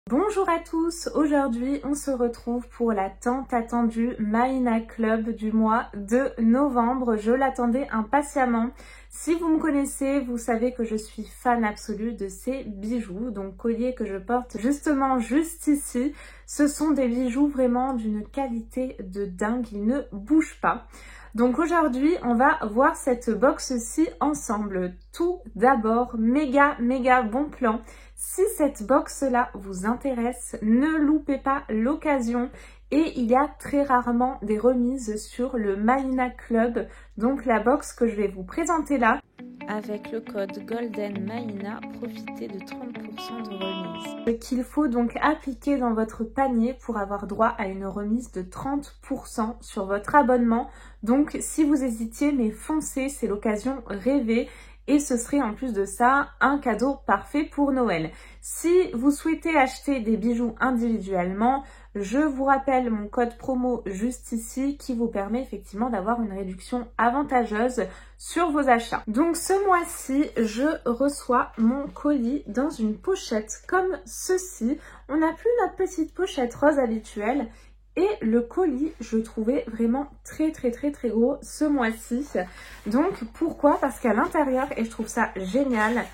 Bonjour à tous, aujourd'hui on se retrouve pour la tant attendue Mahina Club du mois de novembre. Je l'attendais impatiemment. Si vous me connaissez, vous savez que je suis fan absolue de ces bijoux, donc colliers que je porte justement juste ici. Ce sont des bijoux vraiment d'une qualité de dingue, ils ne bougent pas. Donc aujourd'hui, on va voir cette box-ci ensemble. Tout d'abord, méga bon plan. Si cette box-là vous intéresse, ne loupez pas l'occasion. Et il y a très rarement des remises sur le Mahina Club, donc la box que je vais vous présenter là. Avec le code Golden Mahina, profitez de 30% de remise. Qu'il faut donc appliquer dans votre panier pour avoir droit à une remise de 30% sur votre abonnement. Donc si vous hésitiez, mais foncez, c'est l'occasion rêvée. Et ce serait en plus de ça un cadeau parfait pour Noël. Si vous souhaitez acheter des bijoux individuellement, je vous rappelle mon code promo juste ici qui vous permet effectivement d'avoir une réduction avantageuse sur vos achats. Donc ce mois-ci, je reçois mon colis dans une pochette comme ceci. On n'a plus notre petite pochette rose habituelle. Et le colis, je le trouvais vraiment très gros ce mois-ci. Donc pourquoi? Parce qu'à l'intérieur, et je trouve ça génial,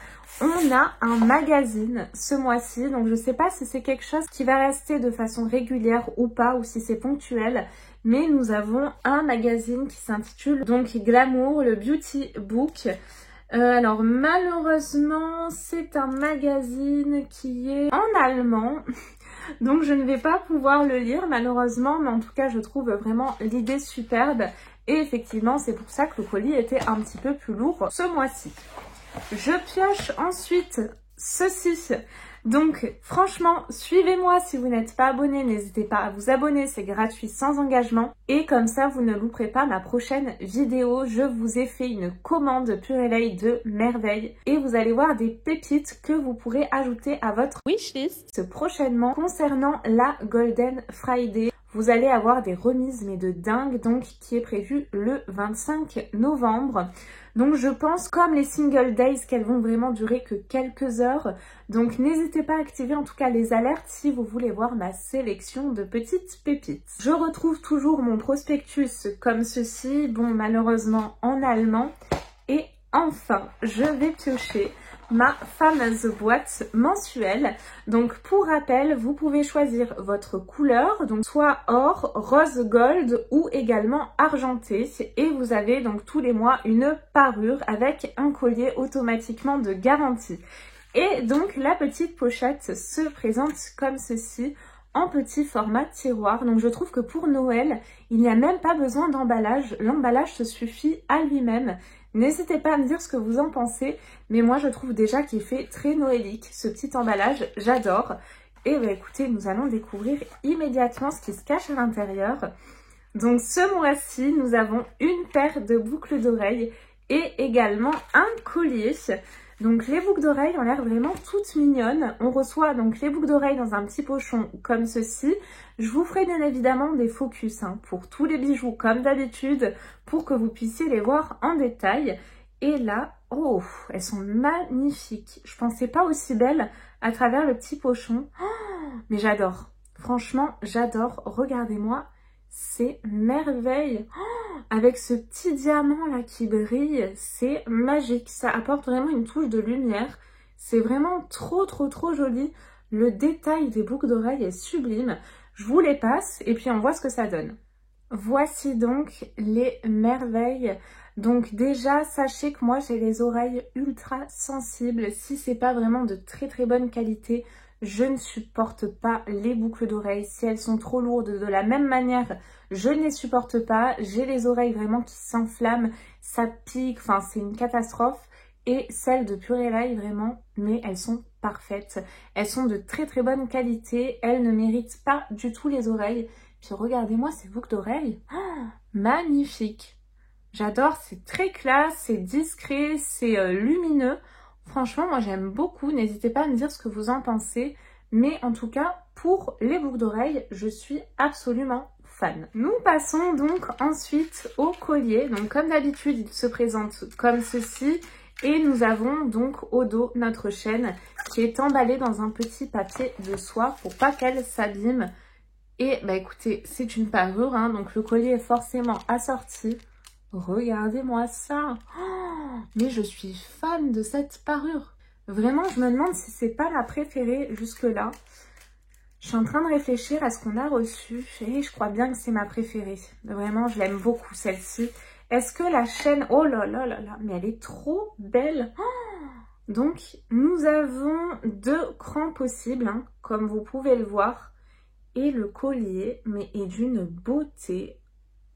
on a un magazine ce mois-ci. Donc je ne sais pas si c'est quelque chose qui va rester de façon régulière ou pas, ou si c'est ponctuel. Mais nous avons un magazine qui s'intitule donc Glamour, le Beauty Book. Alors malheureusement, c'est un magazine qui est en allemand. Donc je ne vais pas pouvoir le lire malheureusement, mais en tout cas je trouve vraiment l'idée superbe. Et effectivement c'est pour ça que le colis était un petit peu plus lourd ce mois-ci. Je pioche ensuite ceci. Donc franchement, suivez-moi si vous n'êtes pas abonné, n'hésitez pas à vous abonner, c'est gratuit sans engagement. Et comme ça, vous ne louperez pas ma prochaine vidéo. Je vous ai fait une commande Purelei de merveille. Et vous allez voir des pépites que vous pourrez ajouter à votre wishlist prochainement. Concernant la Golden Friday, vous allez avoir des remises mais de dingue, donc qui est prévu le 25 novembre. Donc je pense comme les single days qu'elles vont vraiment durer que quelques heures. Donc n'hésitez pas à activer en tout cas les alertes si vous voulez voir ma sélection de petites pépites. Je retrouve toujours mon prospectus comme ceci, bon malheureusement en allemand. Et enfin je vais piocher ma fameuse boîte mensuelle. Donc pour rappel, vous pouvez choisir votre couleur, donc soit or, rose gold ou également argenté. Et vous avez donc tous les mois une parure avec un collier automatiquement de garantie. Et donc la petite pochette se présente comme ceci, en petit format tiroir. Donc je trouve que pour Noël, il n'y a même pas besoin d'emballage. L'emballage se suffit à lui-même. N'hésitez pas à me dire ce que vous en pensez, mais moi je trouve déjà qu'il fait très noélique ce petit emballage, j'adore. Et bah, écoutez, nous allons découvrir immédiatement ce qui se cache à l'intérieur. Donc ce mois-ci, nous avons une paire de boucles d'oreilles et également un collier. Donc les boucles d'oreilles ont l'air vraiment toutes mignonnes. On reçoit donc les boucles d'oreilles dans un petit pochon comme ceci. Je vous ferai bien évidemment des focus pour tous les bijoux comme d'habitude pour que vous puissiez les voir en détail. Et là, oh, elles sont magnifiques. Je pensais pas aussi belles à travers le petit pochon. Oh, mais j'adore. Franchement, j'adore. Regardez-moi, c'est merveille. Oh, avec ce petit diamant là qui brille, c'est magique. Ça apporte vraiment une touche de lumière. C'est vraiment trop joli. Le détail des boucles d'oreilles est sublime. Je vous les passe et puis on voit ce que ça donne. Voici donc les merveilles. Donc déjà, sachez que moi j'ai les oreilles ultra sensibles. Si c'est pas vraiment de très bonne qualité, je ne supporte pas les boucles d'oreilles. Si elles sont trop lourdes de la même manière, je ne les supporte pas. J'ai les oreilles vraiment qui s'enflamment, ça pique, enfin c'est une catastrophe. Et celles de Purelei vraiment, mais elles sont parfaites. Elles sont de très bonne qualité, elles ne méritent pas du tout les oreilles. Puis regardez-moi ces boucles d'oreilles, oh, magnifique. J'adore, c'est très classe, c'est discret, c'est lumineux. Franchement, moi j'aime beaucoup, n'hésitez pas à me dire ce que vous en pensez. Mais en tout cas, pour les boucles d'oreilles, je suis absolument fan. Nous passons donc ensuite au collier. Donc comme d'habitude, il se présente comme ceci. Et nous avons donc au dos notre chaîne qui est emballée dans un petit papier de soie pour pas qu'elle s'abîme. Et bah écoutez, c'est une parure, hein, donc le collier est forcément assorti. Regardez-moi ça. Oh, mais je suis fan de cette parure. Vraiment, je me demande si c'est pas la préférée jusque-là. Je suis en train de réfléchir à ce qu'on a reçu et je crois bien que c'est ma préférée. Vraiment, je l'aime beaucoup celle-ci. Est-ce que la chaîne... Oh là là là là, mais elle est trop belle. Oh, donc, nous avons 2 crans possibles, hein, comme vous pouvez le voir. Et le collier, mais est d'une beauté.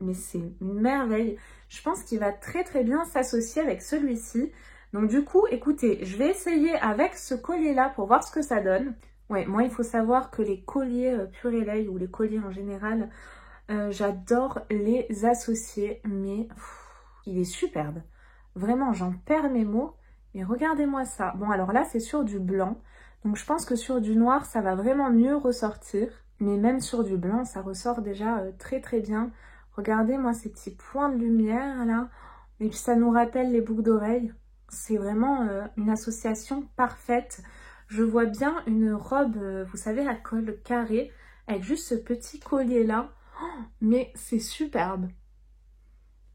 Mais c'est une merveille. Je pense qu'il va très très bien s'associer avec celui-ci. Donc du coup, écoutez, je vais essayer avec ce collier-là pour voir ce que ça donne. Ouais, moi il faut savoir que les colliers Purelei ou les colliers en général, j'adore les associer. Mais il est superbe. Vraiment, j'en perds mes mots. Mais regardez-moi ça. Bon, alors là, c'est sur du blanc. Donc je pense que sur du noir, ça va vraiment mieux ressortir. Mais même sur du blanc, ça ressort déjà très très bien. Regardez, moi, ces petits points de lumière là. Et puis ça nous rappelle les boucles d'oreilles. C'est vraiment une association parfaite. Je vois bien une robe, vous savez, à col carré, avec juste ce petit collier là. Oh, mais c'est superbe.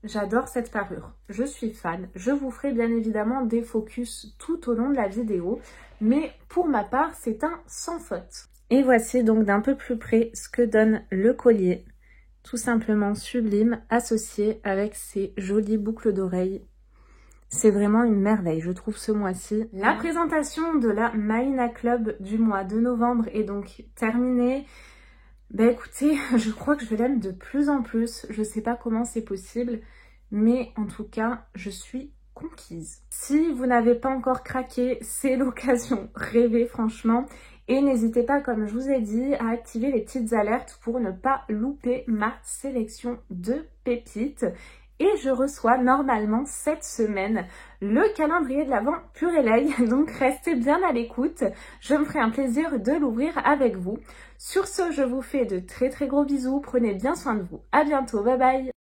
J'adore cette parure, je suis fan. Je vous ferai bien évidemment des focus tout au long de la vidéo. Mais pour ma part, c'est un sans faute. Et voici donc d'un peu plus près ce que donne le collier. Tout simplement sublime, associé avec ces jolies boucles d'oreilles. C'est vraiment une merveille, je trouve, ce mois-ci. La présentation de la Mahina Club du mois de novembre est donc terminée. Ben écoutez, je crois que je l'aime de plus en plus. Je sais pas comment c'est possible, mais en tout cas, je suis conquise. Si vous n'avez pas encore craqué, c'est l'occasion. Rêvez franchement. Et n'hésitez pas, comme je vous ai dit, à activer les petites alertes pour ne pas louper ma sélection de pépites. Et je reçois normalement cette semaine le calendrier de l'Avent Purelei. Donc restez bien à l'écoute. Je me ferai un plaisir de l'ouvrir avec vous. Sur ce, je vous fais de très très gros bisous. Prenez bien soin de vous. À bientôt. Bye bye.